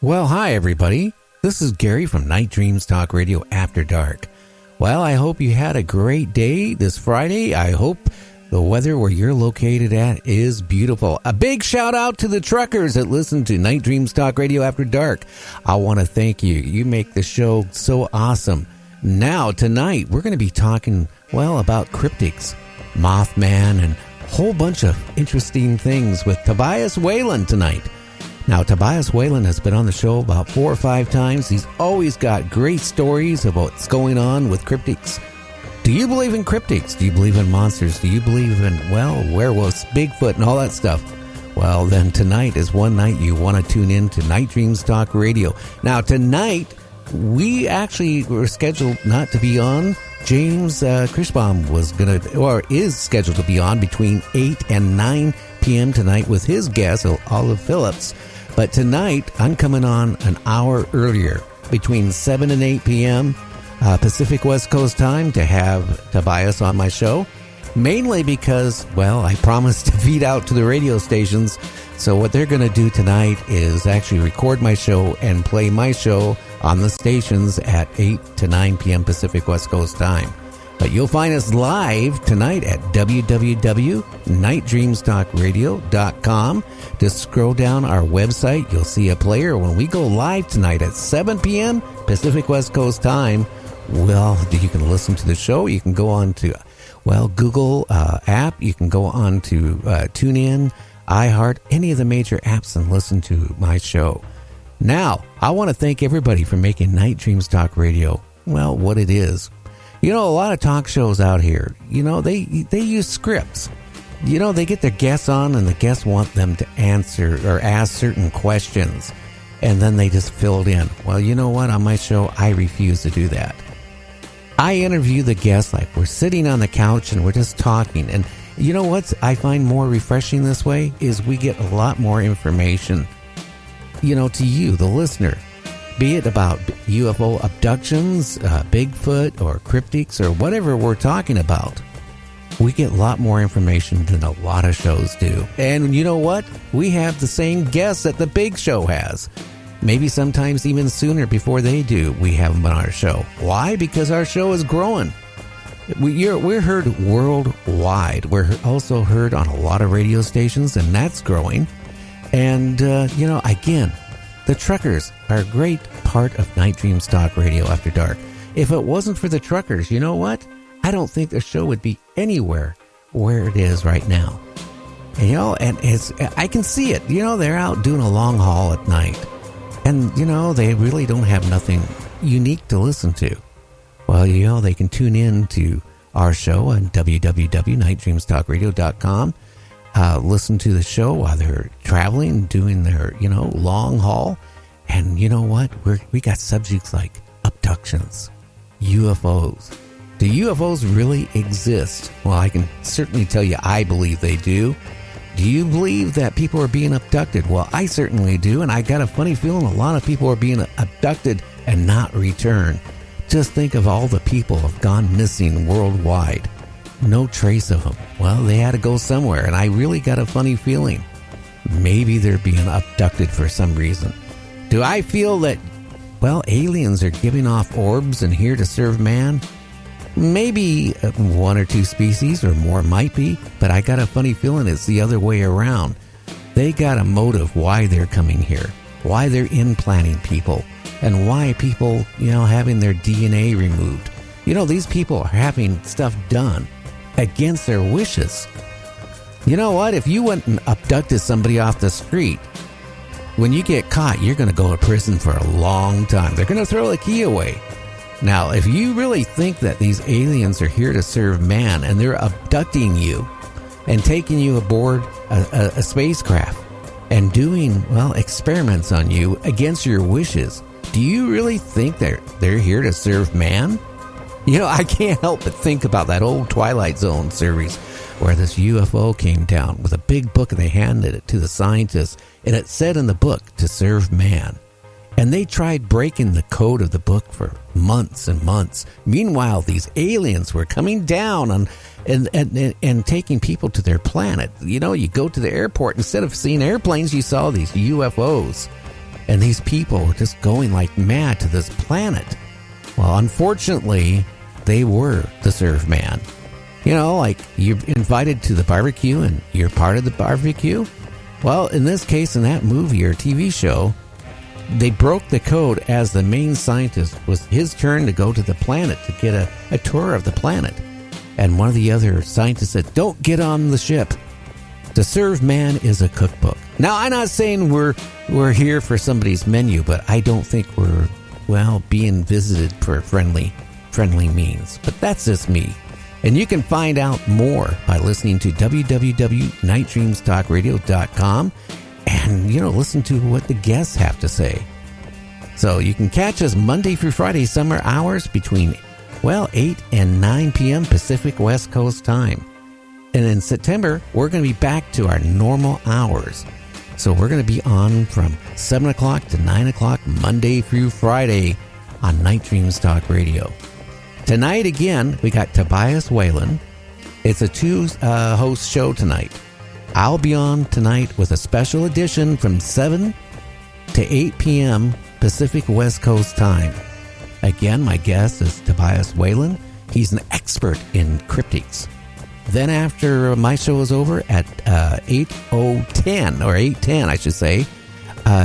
Well, hi, everybody. This is Gary from Night Dreams Talk Radio After Dark. Well, I hope you had a great day this Friday. I hope the weather where you're located at is beautiful. A big shout out to the truckers that listen to Night Dreams Talk Radio After Dark. I want to thank you. You make the show so awesome. Now, tonight, we're going to be talking, well, about cryptids, Mothman, and a whole bunch of interesting things with Tabis Wayland tonight. Now, Tabis Wayland has been on the show about 4 or 5 times. He's always got great stories about what's going on with cryptids. Do you believe in cryptids? Do you believe in monsters? Do you believe in, well, werewolves, Bigfoot, and all that stuff? Well, then tonight is one night you want to tune in to Night Dreams Talk Radio. Now, tonight, we actually were scheduled not to be on. James Chrisbaum was going to, or is scheduled to be on between 8 and 9 p.m. tonight with his guest, Olive Phillips. But tonight, I'm coming on an hour earlier, between 7 and 8 p.m. Pacific West Coast time, to have Tabis on my show. Mainly because, well, I promised to feed out to the radio stations. So what they're going to do tonight is actually record my show and play my show on the stations at 8 to 9 p.m. Pacific West Coast time. But you'll find us live tonight at www.nightdreamstalkradio.com. Just scroll down our website. You'll see a player. When we go live tonight at 7 p.m. Pacific West Coast time, well, you can listen to the show. You can go on to, well, Google app. You can go on to TuneIn, iHeart, any of the major apps, and listen to my show. Now, I want to thank everybody for making Night Dreams Talk Radio, well, what it is. You know, a lot of talk shows out here, you know, they use scripts. You know, they get their guests on and the guests want them to answer or ask certain questions. And then they just fill it in. Well, you know what? On my show, I refuse to do that. I interview the guests like we're sitting on the couch and we're just talking. And you know what I find more refreshing this way is we get a lot more information, you know, to you, the listener. Be it about UFO abductions, Bigfoot, or cryptids, or whatever we're talking about. We get a lot more information than a lot of shows do. And you know what? We have the same guests that the big show has. Maybe sometimes even sooner before they do, we have them on our show. Why? Because our show is growing. We're heard worldwide. We're also heard on a lot of radio stations, and that's growing. And, you know, again, the truckers are a great part of Night Dreams Talk Radio After Dark. If it wasn't for the truckers, you know what? I don't think the show would be anywhere where it is right now. And, you know, and I can see it. You know, they're out doing a long haul at night. And, you know, they really don't have nothing unique to listen to. Well, you know, they can tune in to our show on www.nightdreamstalkradio.com. Listen to the show while they're traveling, doing their, you know, long haul. And you know what? We got subjects like abductions, UFOs. Do UFOs really exist? Well, I can certainly tell you I believe they do. Do you believe that people are being abducted? Well, I certainly do, and I got a funny feeling a lot of people are being abducted and not returned. Just think of all the people who have gone missing worldwide. No trace of them. Well, they had to go somewhere, and I really got a funny feeling. Maybe they're being abducted for some reason. Do I feel that, well, aliens are giving off orbs and here to serve man? Maybe 1 or 2 species or more might be, but I got a funny feeling it's the other way around. They got a motive why they're coming here, why they're implanting people, and why people, you know, having their DNA removed. You know, these people are having stuff done against their wishes. You know what? If you went and abducted somebody off the street, when you get caught, you're going to go to prison for a long time. They're going to throw the key away. Now, if you really think that these aliens are here to serve man and they're abducting you and taking you aboard a spacecraft and doing, well, experiments on you against your wishes, do you really think they're here to serve man? You know, I can't help but think about that old Twilight Zone series where this UFO came down with a big book and they handed it to the scientists, and it said in the book to serve man. And they tried breaking the code of the book for months and months. Meanwhile, these aliens were coming down and taking people to their planet. You know, you go to the airport, instead of seeing airplanes, you saw these UFOs. and these people were just going like mad to this planet. Well, unfortunately, they were the Surf Man. You know, like you're invited to the barbecue and you're part of the barbecue. Well, in this case, in that movie or TV show, they broke the code as the main scientist was his turn to go to the planet to get a tour of the planet. And one of the other scientists said, "Don't get on the ship. To Serve Man is a cookbook." Now, I'm not saying we're here for somebody's menu, but I don't think we're, well, being visited for friendly means. But that's just me. And you can find out more by listening to www.nightdreamstalkradio.com and, listen to what the guests have to say. So you can catch us Monday through Friday summer hours between, 8 and 9 p.m. Pacific West Coast time. And in September, we're going to be back to our normal hours. So we're going to be on from 7 o'clock to 9 o'clock Monday through Friday on Night Dreams Talk Radio. Tonight, again, we got Tabis Wayland. It's a two-host show tonight. I'll be on tonight with a special edition from 7 to 8 p.m. Pacific West Coast time. Again, my guest is Tabis Wayland. He's an expert in cryptids. Then after my show is over at 8:10, I should say,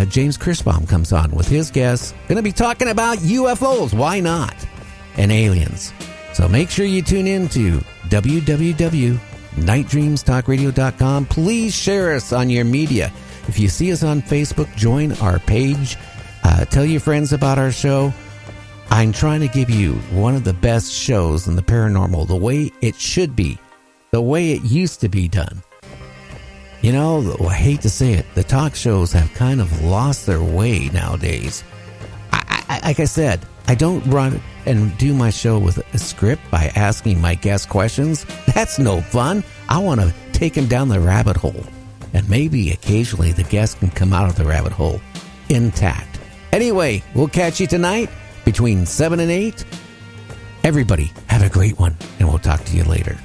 James Kirschbaum comes on with his guests. Going to be talking about UFOs. Why not? And aliens. So make sure you tune in to www.nightdreamstalkradio.com. Please share us on your media. If you see us on Facebook, join our page. Tell your friends about our show. I'm trying to give you one of the best shows in the paranormal, the way it should be, the way it used to be done. I hate to say it, the talk shows have kind of lost their way nowadays. Like I said, I don't run and do my show with a script by asking my guests questions. That's no fun. I want to take them down the rabbit hole. And maybe occasionally the guests can come out of the rabbit hole intact. Anyway, we'll catch you tonight between 7 and 8. Everybody, have a great one, and we'll talk to you later.